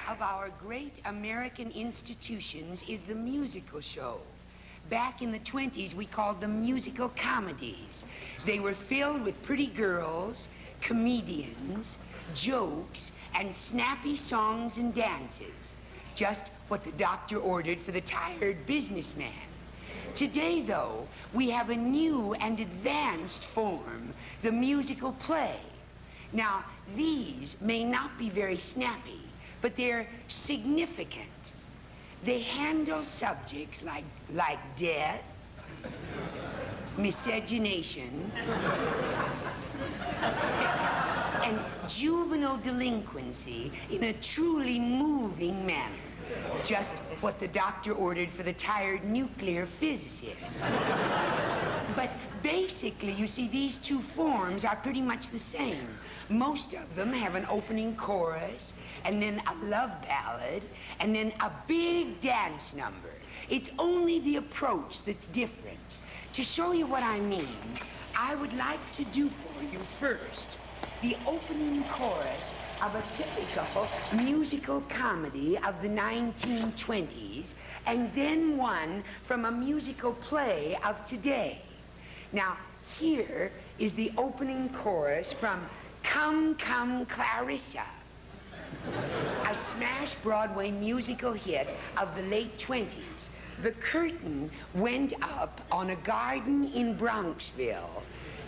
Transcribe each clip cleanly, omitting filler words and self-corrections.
of our great American institutions is the musical show. Back in the 20s, we called them musical comedies. They were filled with pretty girls, comedians, jokes, and snappy songs and dances. Just what the doctor ordered for the tired businessman. Today, though, we have a new and advanced form, the musical play. Now, these may not be very snappy, but they're significant. They handle subjects like death, miscegenation, and juvenile delinquency in a truly moving manner. Just what the doctor ordered for the tired nuclear physicist. But basically, you see, these two forms are pretty much the same. Most of them have an opening chorus, and then a love ballad, and then a big dance number. It's only the approach that's different. To show you what I mean, I would like to do for you first the opening chorus of a typical musical comedy of the 1920s, and then one from a musical play of today. Now, here is the opening chorus from Come, Come, Clarissa, a smash Broadway musical hit of the late 20s. The curtain went up on a garden in Bronxville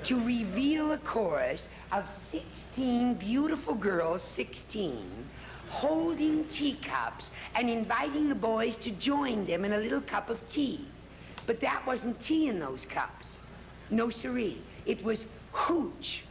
to reveal a chorus of 16 beautiful girls, 16, holding teacups and inviting the boys to join them in a little cup of tea. But that wasn't tea in those cups. No siree. It was hooch.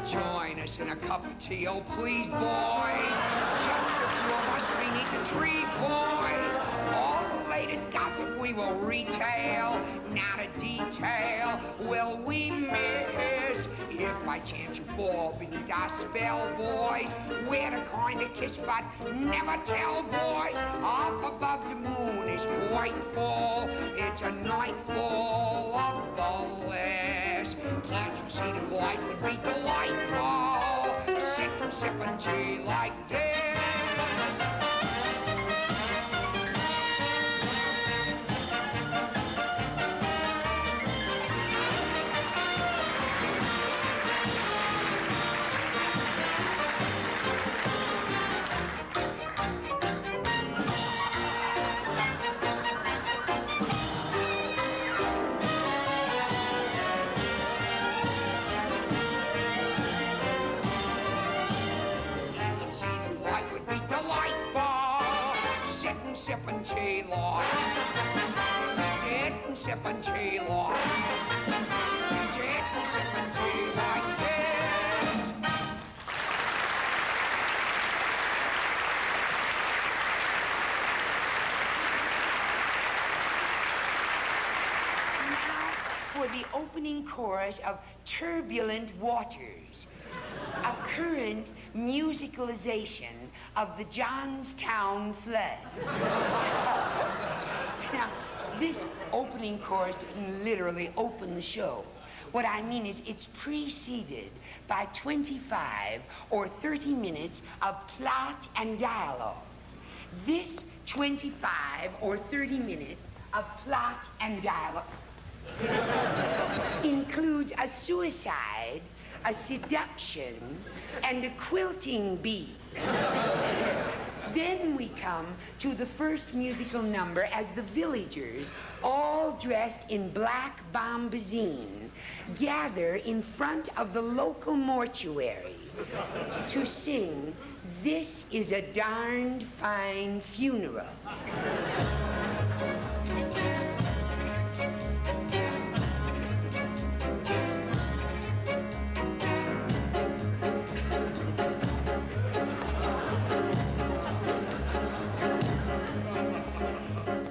Join us in a cup of tea, oh please, boys. Just a few of us may need to trees, boys. All the latest gossip we will retail, not a detail will we miss. If by chance you fall beneath our spell, boys, we're the kind to kiss but never tell, boys. Up above the moon is quite full. It's a nightfall of the last. Can't you see the light would be delightful? Sitting, sipping tea like this. Sippin' tea, Lord. Sittin', sippin' tea, Lord. Sittin', sippin' tea like this. Now for the opening chorus of Turbulent Waters, a current musicalization of the Johnstown flood. Now, this opening chorus doesn't literally open the show. What I mean is it's preceded by 25 or 30 minutes of plot and dialogue. This 25 or 30 minutes of plot and dialogue includes a suicide, a seduction, and a quilting bee. Then we come to the first musical number as the villagers, all dressed in black bombazine, gather in front of the local mortuary to sing This Is a Darned Fine Funeral.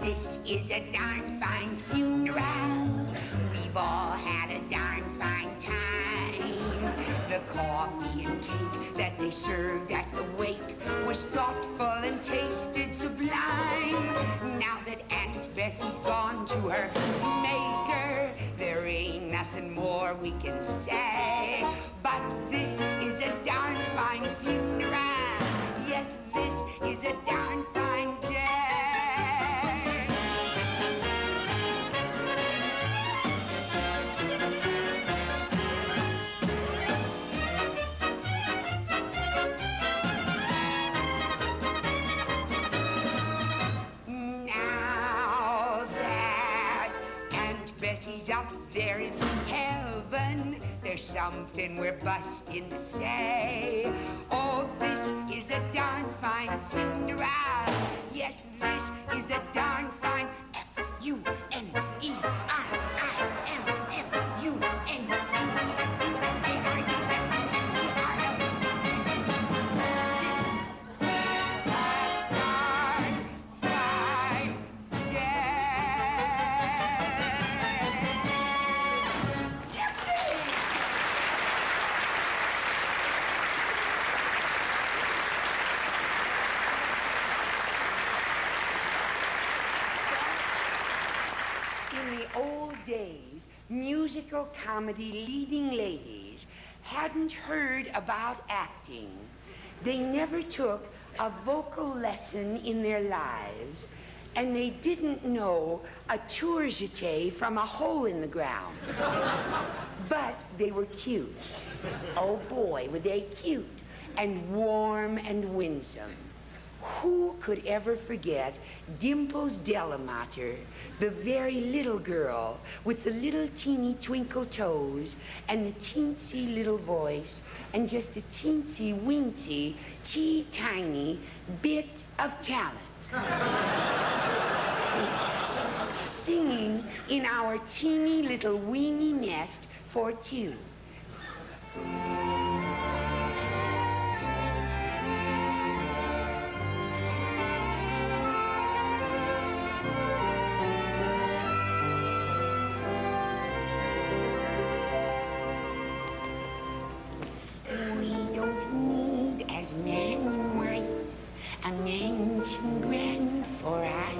This is a darn fine funeral. We've all had a darn fine time. The coffee and cake that they served at the wake was thoughtful and tasted sublime. Now that Aunt Bessie's gone to her maker, there ain't nothing more we can say. But this is a darn fine funeral. Yes, this is a darn fine day. Now that Aunt Bessie's up there in heaven, there's something we're busting to say. Oh, this is a darn fine funeral. Yes, this is a darn fine In the old days, musical comedy leading ladies hadn't heard about acting. They never took a vocal lesson in their lives, and they didn't know a tour jeté from a hole in the ground. But they were cute. Oh boy, were they cute, and warm and winsome. Who could ever forget Dimples Delamater, the very little girl with the little teeny twinkle toes and the teensy little voice and just a teensy weensy, tiny bit of talent? Singing in our teeny little weeny nest for two. Man and wife, a mansion grand for us.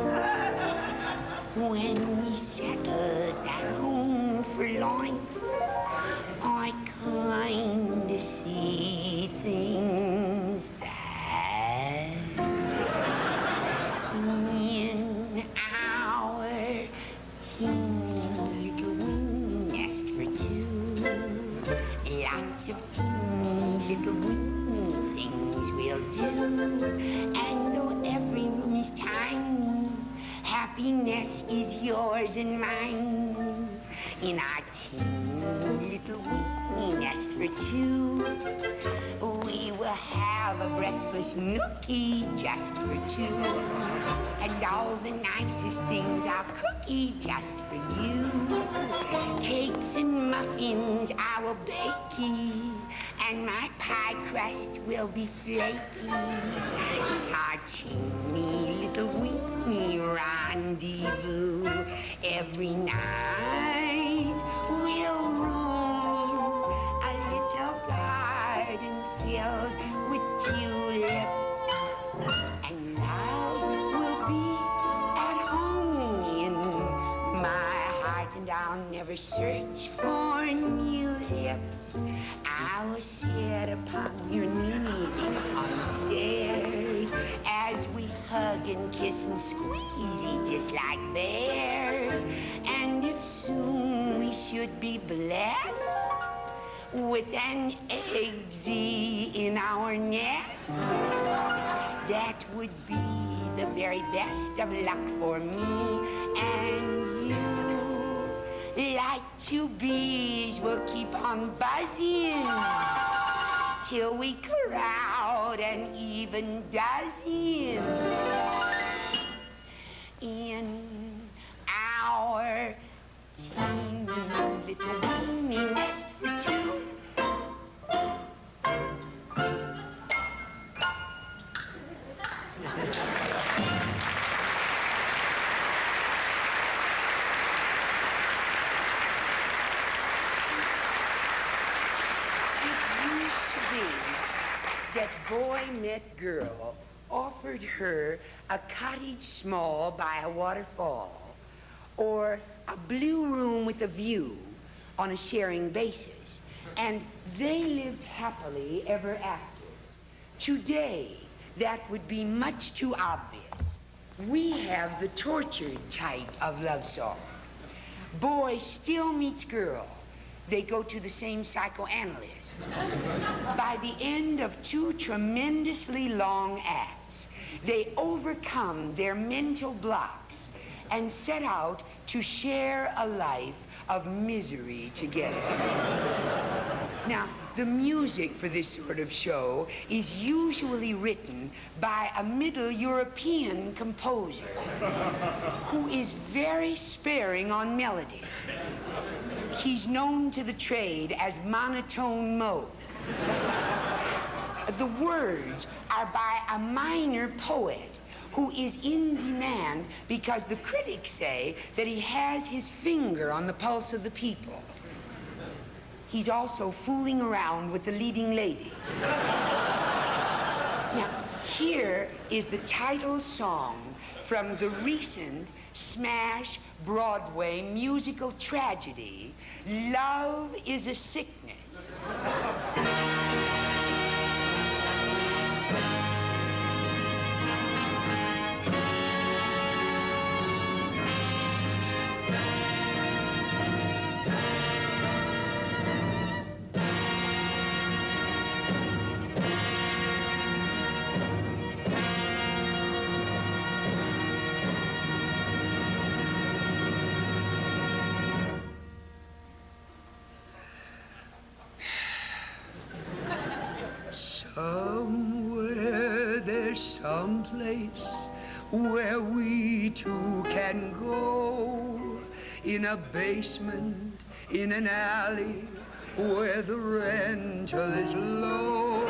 When we settle down for life, I kind of see things that in our teeny little wing nest for two, lots of teeny little weeny things we'll do. And though every room is tiny, happiness is yours and mine. In our teeny little weeny nest for two, we will have a breakfast nookie just for two. And all the nicest things I'll cookie just for you. Cakes and muffins I will bakey, and my pie crust will be flaky. In our teeny little weeny rendezvous, every night we'll roam in a little garden filled with tulips, and love will be at home in my heart, and I'll never search for new lips. I will sit upon your knees on the stairs as we hug and kiss and squeeze just like bears. And if soon we should be blessed with an eggsy in our nest, that would be the very best of luck for me and you. Like two bees, we'll keep on buzzing till we crowd an even dozen in our teeny little weeny nest for two. to be that boy met girl offered her a cottage small by a waterfall or a blue room with a view on a sharing basis, and they lived happily ever after. Today, that would be much too obvious. We have the tortured type of love song. Boy still meets girl. They go to the same psychoanalyst. By the end of 2 tremendously long acts, they overcome their mental blocks and set out to share a life of misery together. Now, the music for this sort of show is usually written by a Middle European composer who is very sparing on melody. He's known to the trade as monotone mode. The words are by a minor poet who is in demand because the critics say that he has his finger on the pulse of the people. He's also fooling around with the leading lady. Now, here is the title song from the recent smash Broadway musical tragedy, Love is a Sickness. Somewhere there's some place where we two can go, in a basement, in an alley, where the rental is low.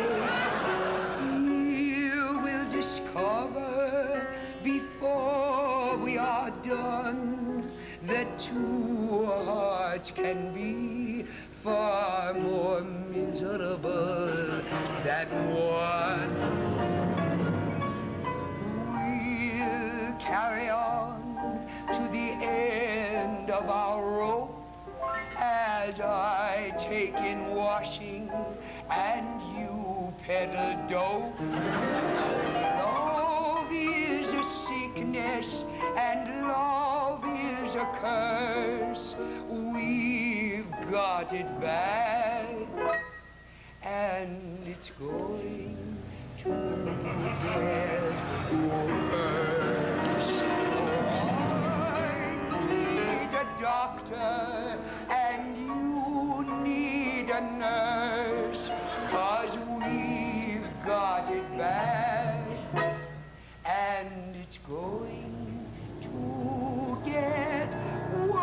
You will discover before we are done that 2 hearts can be far more miserable than one. We'll carry on to the end of our rope as I take in washing and you peddle dope. Love is a sickness and love is a curse. We've got it bad, and it's going to get worse. I need a doctor, and you need a nurse, 'cause we've got it bad, and it's going to get worse.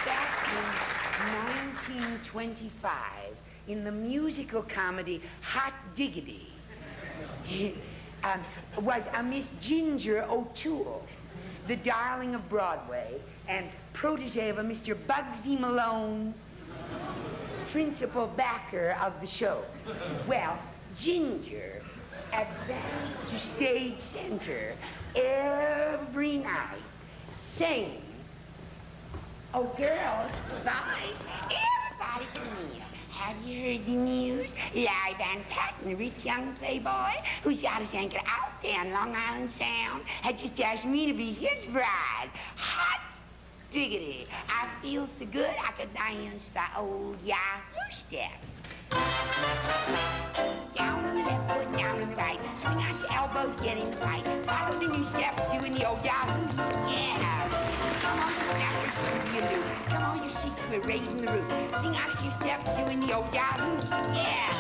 Back in 1925, in the musical comedy Hot Diggity, was a Miss Ginger O'Toole, the darling of Broadway and protege of a Mr. Bugsy Malone, principal backer of the show. Well, Ginger advanced to stage center every night saying, "Oh, girls, boys, everybody come here. Have you heard the news? Larry Van Patten, the rich young playboy who's got his anchor out there in Long Island Sound, had just asked me to be his bride. Hot diggity. I feel so good I could dance the old Yahoo step. Down on the left foot, down on the right. Swing out your elbows, get in the fight. Follow the new step, doing the old Yahoo. Yeah. Come on, you snappers, what do you do? Come on, you sheiks, we're raising the roof. Sing out as you step, doing the old Yahoo. Yeah.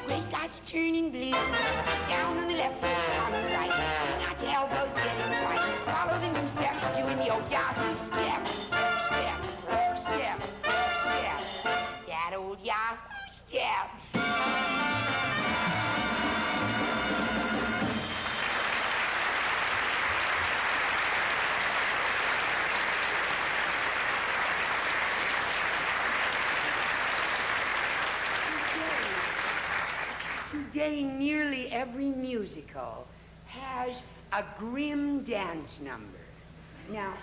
Gray skies are turning blue. Down on the left, on the right. Swing out your elbows, get in the fight. Follow the new step, doing the old Yahoo step. Step, step, step. That old Yahoo step. Today, nearly every musical has a grim dance number. Now,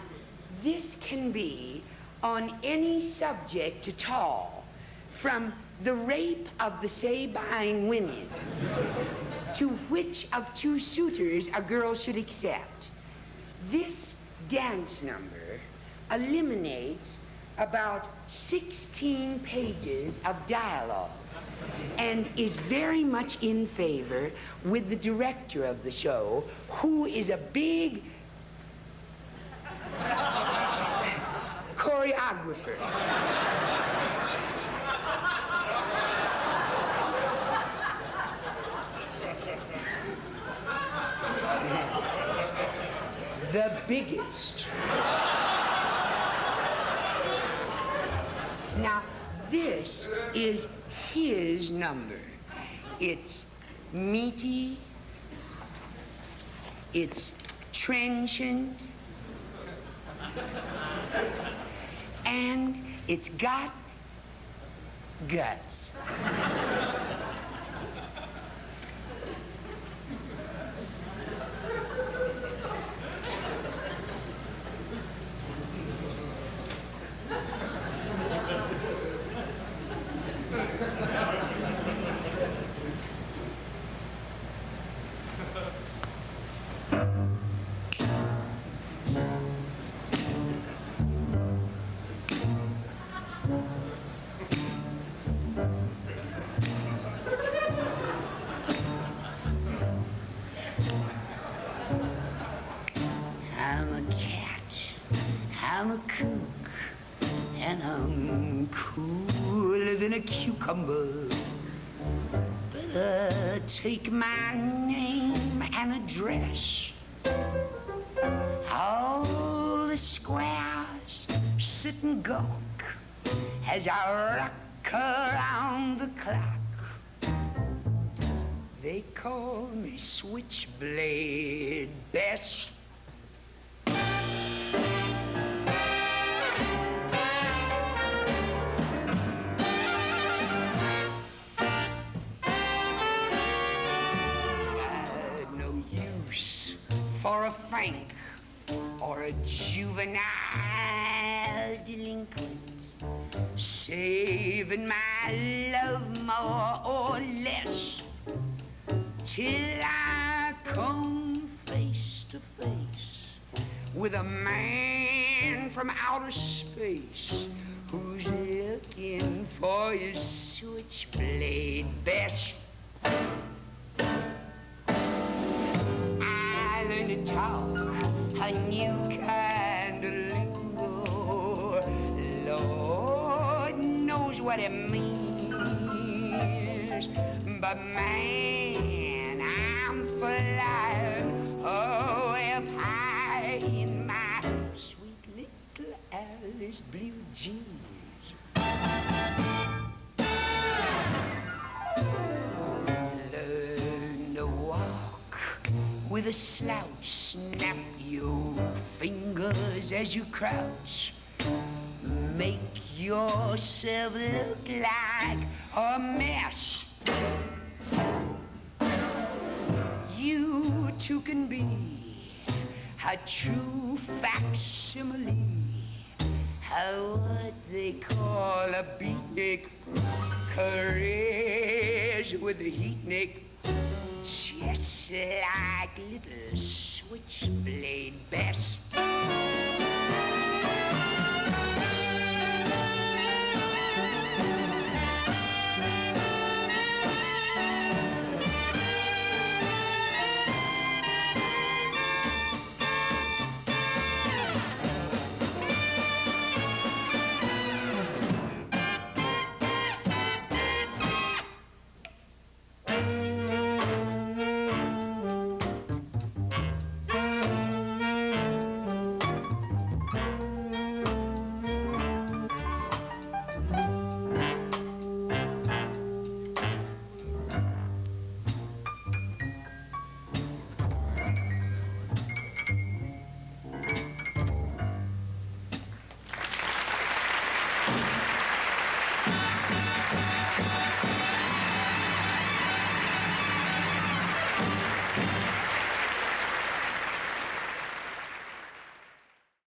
this can be on any subject at all, from the rape of the Sabine women to which of two suitors a girl should accept. This dance number eliminates about 16 pages of dialogue and is very much in favor with the director of the show, who is a big choreographer. The biggest. Now, this is his number. It's meaty, it's trenchant, and it's got guts. I'm a cat, I'm a cook, and I'm cooler than a cucumber. Better take my name and address. All the squares sit and gawk as I rock around the clock. They call me Switchblade Bess. For a Frank or a juvenile delinquent, saving my love more or less till I come face to face with a man from outer space who's looking for his switchblade best. To talk a new kind of lingo. Lord knows what it means, but man, I'm flying way up high in my sweet little Alice blue jeans. Learn to walk with a slouch, snap your fingers as you crouch. Make yourself look like a mess. You too can be a true facsimile, what they call a beatnik, courage with a heatnik. Just like little switchblade back.